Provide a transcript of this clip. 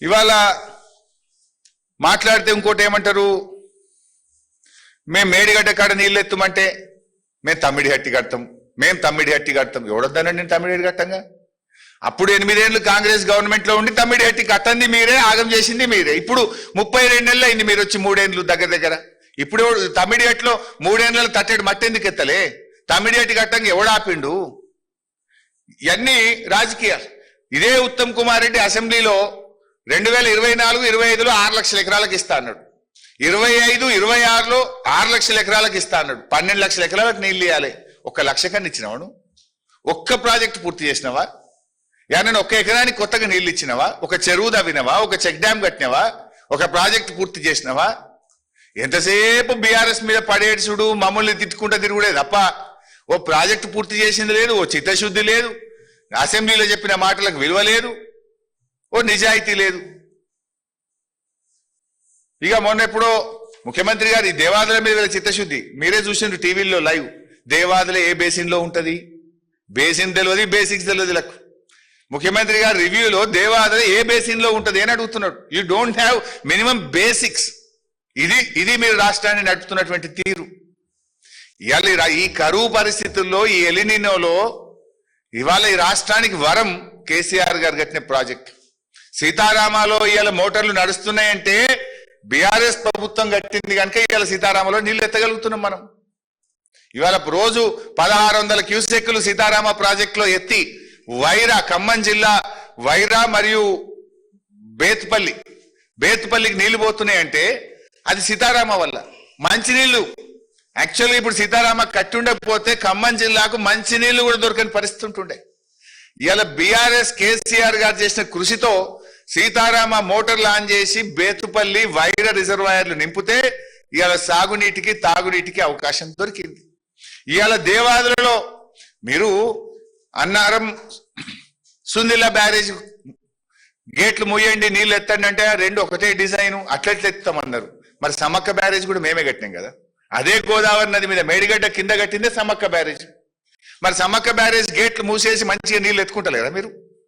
ఇవాళ మాట్లాడితే ఇంకోటి ఏమంటారు, మేము మేడిగడ్డ కాడ నీళ్ళు ఎత్తుమంటే మేము తమ్మిడి హట్టి కడతాం, మేము తమ్మిడి హట్టి కడతాం. ఎవడొద్దానండి నేను తమ్మిడి హట్టి కట్టంగా? అప్పుడు 8 ఏళ్ళు కాంగ్రెస్ గవర్నమెంట్ లో ఉండి తమ్మిడి హట్టి కట్టంది మీరే, ఆగం చేసింది మీరే. ఇప్పుడు 32 నెలలు అయింది మీరు వచ్చి, 3 ఏళ్ళు దగ్గర. ఇప్పుడు తమ్మిడి హట్టిలో 3 ఏళ్ళలో తట్టేడు మట్టి ఎందుకు ఎత్తలే? తమ్మిడి హట్టి కట్టంగా ఎవడు ఆపిండు? ఇవన్నీ రాజకీయాలు. ఇదే ఉత్తమ్ కుమార్ రెడ్డి అసెంబ్లీలో 2024-25లో 6 లక్షల ఎకరాలకు ఇస్తా అన్నాడు, 25-26లో 6 లక్షల ఎకరాలకు ఇస్తా అన్నాడు. 12 లక్షల ఎకరాలకు నీళ్ళు ఇవ్వాలి. 1 లక్ష కన్నా ఇచ్చినవాడు? ఒక్క ప్రాజెక్టు పూర్తి చేసినవా? నేను 1 ఎకరానికి కొత్తగా నీళ్ళు ఇచ్చినవా? ఒక చెరువు తవ్వినవా? ఒక చెక్ డ్యామ్ కట్టినవా? ఒక ప్రాజెక్టు పూర్తి చేసినవా? ఎంతసేపు బీఆర్ఎస్ మీద పడేడ్చుడు, మమ్మల్ని తిట్టుకుంటూ తిరుగుడే తప్ప ఓ ప్రాజెక్టు పూర్తి చేసింది లేదు, ఓ చిత్తశుద్ధి లేదు, అసెంబ్లీలో చెప్పిన మాటలకు విలువ లేదు, ఓ నిజాయితీ లేదు. ఇక మొన్న ఎప్పుడో ముఖ్యమంత్రి గారు ఈ దేవాదుల మీద చిత్తశుద్ధి మీరే చూసిండ్రు టీవీల్లో లైవ్. దేవాదుల ఏ బేసిన్ లో ఉంటది? బేసిన్ తెలియదు, బేసిక్స్ తెలియదు లకు. ముఖ్యమంత్రి గారు రివ్యూలో దేవాదుల ఏ బేసిన్ లో ఉంటది అని అడుగుతున్నాడు. You don't have minimum basics. ఇది మీరు రాష్ట్రాన్ని నడుపుతున్నటువంటి తీరు. ఇవాళ ఈ కరువు పరిస్థితుల్లో, ఈ ఎలినినోలో ఇవాళ ఈ రాష్ట్రానికి వరం కేసీఆర్ గారు కట్టిన ప్రాజెక్ట్. సీతారామాలో ఇవాళ మోటార్లు నడుస్తున్నాయంటే బీఆర్ఎస్ ప్రభుత్వం కట్టింది కనుక ఇవాళ సీతారామలో నీళ్లు ఎత్తగలుగుతున్నాం మనం. ఇవాళ రోజు 1600 క్యూసెక్కులు సీతారామ ప్రాజెక్టులో ఎత్తి ఖమ్మం జిల్లా వైరా మరియు బేతుపల్లికి నీళ్లు పోతున్నాయంటే అది సీతారామ వల్ల. మంచినీళ్లు యాక్చువల్గా ఇప్పుడు సీతారామ కట్టి ఉండకపోతే ఖమ్మం జిల్లాకు మంచినీళ్లు కూడా దొరకని పరిస్థితి ఉంటుండే. ఇవాళ బీఆర్ఎస్ కేసీఆర్ గారు చేసిన కృషితో సీతారామ మోటార్లు ఆన్ చేసి బేతుపల్లి వైరా రిజర్వాయర్లు నింపితే ఇవాళ సాగునీటికి తాగునీటికి అవకాశం దొరికింది. ఇవాళ దేవాదులలో మీరు అన్నారం సుందిల్లా బ్యారేజ్ గేట్లు మూయండి, నీళ్ళు ఎత్తండి అంటే 2 ఒకటే డిజైన్, అట్లెట్లు ఎత్తామన్నారు. మరి సమ్మక్క బ్యారేజ్ కూడా మేమే కట్టినాం కదా. అదే గోదావరి నది మీద మేడిగడ్డ కింద కట్టిందే సమ్మక్క బ్యారేజ్. మరి సమ్మక్క బ్యారేజ్ గేట్లు మూసేసి మంచిగా నీళ్ళు ఎత్తుకుంటలేరా మీరు?